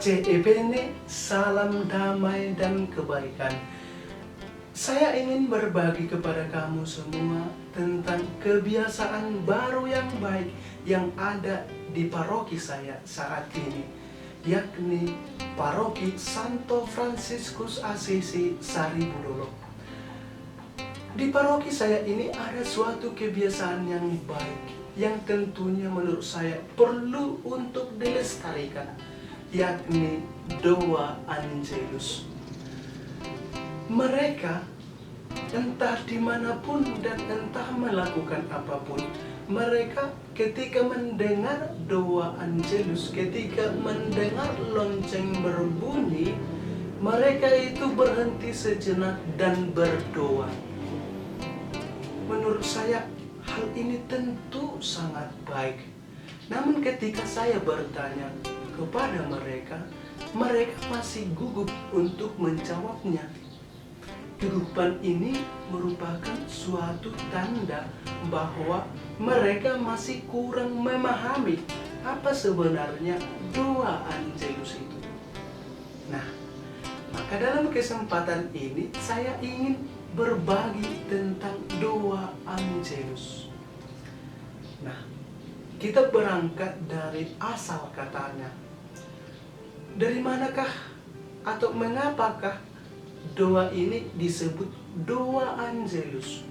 Pace e bene, salam damai dan kebaikan. Saya ingin berbagi kepada kamu semua tentang kebiasaan baru yang baik yang ada di paroki saya saat ini, yakni paroki Santo Fransiskus Assisi Saribudolo. Di paroki saya ini ada suatu kebiasaan yang baik yang tentunya menurut saya perlu untuk dilestarikan, yakni doa Angelus. Mereka entah dimanapun dan entah melakukan apapun, mereka ketika mendengar doa Angelus, ketika mendengar lonceng berbunyi, mereka itu berhenti sejenak dan berdoa. Menurut saya hal ini tentu sangat baik. Namun ketika saya bertanya kepada mereka, mereka masih gugup untuk menjawabnya. Kegugupan ini merupakan suatu tanda bahwa mereka masih kurang memahami apa sebenarnya doa Angelus itu. Nah, maka dalam kesempatan ini saya ingin berbagi tentang doa Angelus. Nah, kita berangkat dari asal katanya. Dari manakah atau mengapakah doa ini disebut doa Angelus?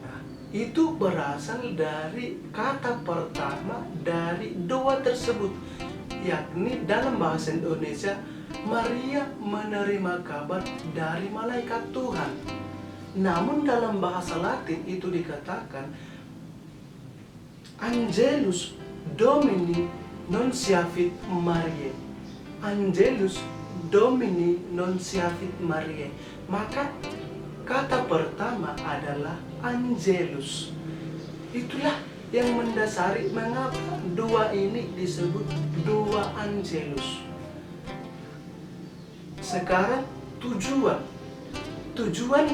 Nah, itu berasal dari kata pertama dari doa tersebut, yakni dalam bahasa Indonesia, Maria menerima kabar dari malaikat Tuhan. Namun dalam bahasa Latin itu dikatakan Angelus Domini Nunciavit Mariae. Angelus Domini Nunciavit Mariae. Maka kata pertama adalah Angelus. Itulah yang mendasari mengapa doa ini disebut doa Angelus. Sekarang tujuan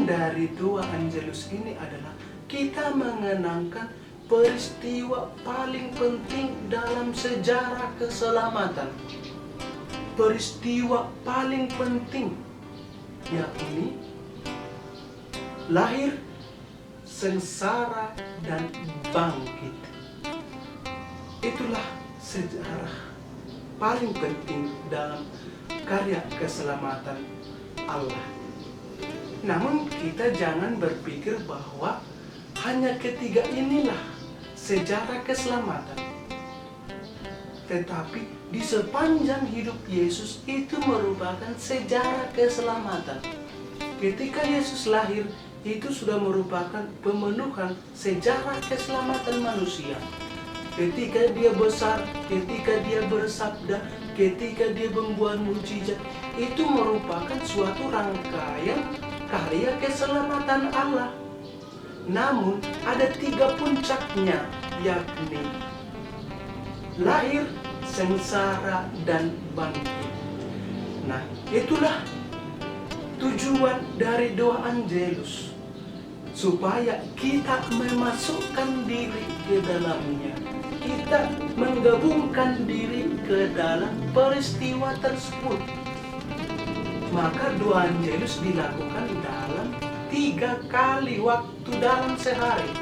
dari doa Angelus ini adalah kita mengenangkan peristiwa paling penting dalam sejarah keselamatan. Peristiwa paling penting, yakni lahir, sengsara, dan bangkit. Itulah sejarah paling penting dalam karya keselamatan Allah. Namun kita jangan berpikir bahwa hanya ketiga inilah sejarah keselamatan. Tetapi di sepanjang hidup Yesus itu merupakan sejarah keselamatan. Ketika Yesus lahir, itu sudah merupakan pemenuhan sejarah keselamatan manusia. Ketika dia besar, ketika dia bersabda, ketika dia membuat mukjizat, itu merupakan suatu rangkaian karya keselamatan Allah. Namun ada 3 puncaknya, yakni lahir, sengsara, dan bangkit. Nah, itulah tujuan dari doa Angelus, supaya kita memasukkan diri ke dalamnya. Kita menggabungkan diri ke dalam peristiwa tersebut. Maka doa Angelus dilakukan dalam 3 kali waktu dalam sehari.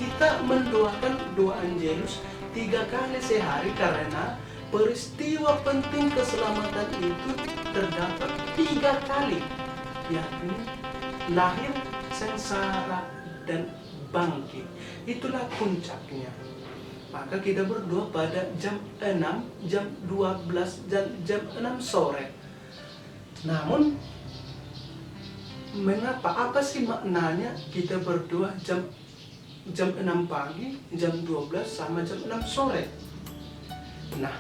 Kita mendoakan doa Angelus 3 kali sehari karena peristiwa penting keselamatan itu terdapat 3 kali, yakni lahir, sengsara, dan bangkit. Itulah puncaknya. Maka kita berdoa pada jam 6, jam 12, dan jam 6 sore. Namun mengapa? Apa sih maknanya kita berdoa jam 6 pagi, jam 12, sama jam 6 sore? Nah,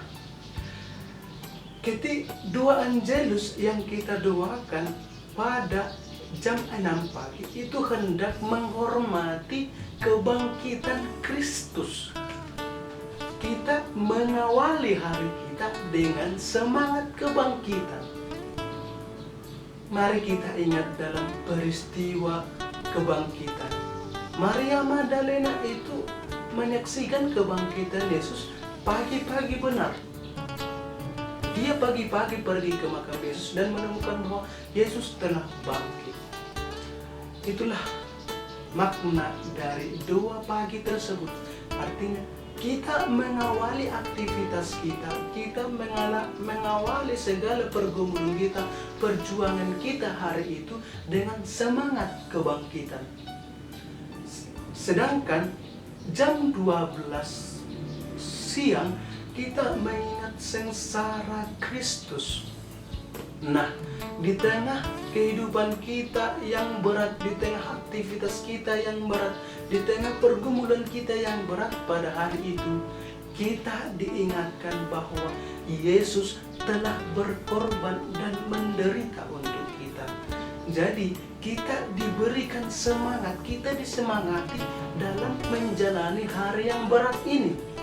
ketika doa Angelus yang kita doakan pada jam 6 pagi itu hendak menghormati kebangkitan Kristus. Kita mengawali hari kita dengan semangat kebangkitan. Mari kita ingat dalam peristiwa kebangkitan. Maria Magdalena itu menyaksikan kebangkitan Yesus pagi-pagi benar. Dia pagi-pagi pergi ke makam Yesus dan menemukan bahwa Yesus telah bangkit. Itulah makna dari doa pagi tersebut. Artinya kita mengawali aktivitas kita, kita mengawali segala pergumulan kita, perjuangan kita hari itu dengan semangat kebangkitan. Sedangkan jam 12 siang kita mengingat sengsara Kristus. Nah, di tengah kehidupan kita yang berat, di tengah aktivitas kita yang berat, di tengah pergumulan kita yang berat pada hari itu, kita diingatkan bahwa Yesus telah berkorban dan menderita untuk kita. Jadi, kita diberikan semangat, kita disemangati dalam menjalani hari yang berat ini.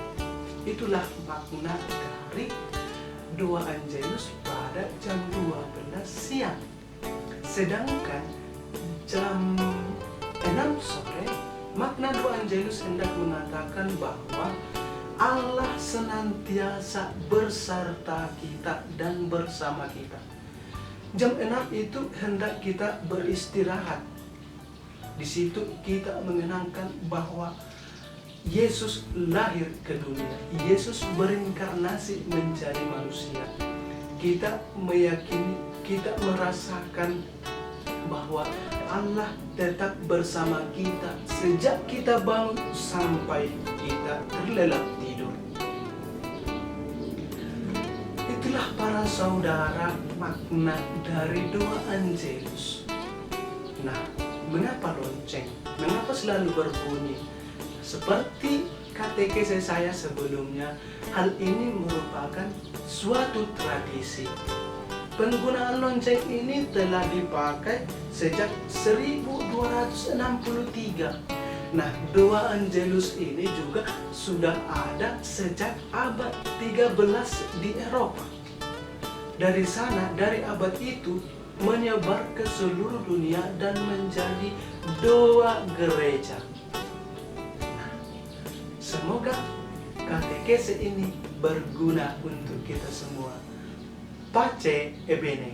Itulah makna dari doa Angelus pada jam 12 siang. Sedangkan jam 6 sore, makna doa Angelus hendak mengatakan bahwa Allah senantiasa berserta kita dan bersama kita. Jam 6 itu hendak kita beristirahat. Di situ kita mengenangkan bahwa Yesus lahir ke dunia, Yesus berinkarnasi menjadi manusia. Kita meyakini, kita merasakan bahwa Allah tetap bersama kita sejak kita bangun sampai kita terlelap tidur. Itulah para saudara makna dari doa Angelus. Nah, mengapa lonceng? Mengapa selalu berbunyi? Seperti katekese saya sebelumnya, hal ini merupakan suatu tradisi. Penggunaan lonceng ini telah dipakai sejak 1263. Nah, doa Angelus ini juga sudah ada sejak abad 13 di Eropa. Dari sana, dari abad itu, menyebar ke seluruh dunia dan menjadi doa gereja. Semoga katekese ini berguna untuk kita semua. Pace e bene.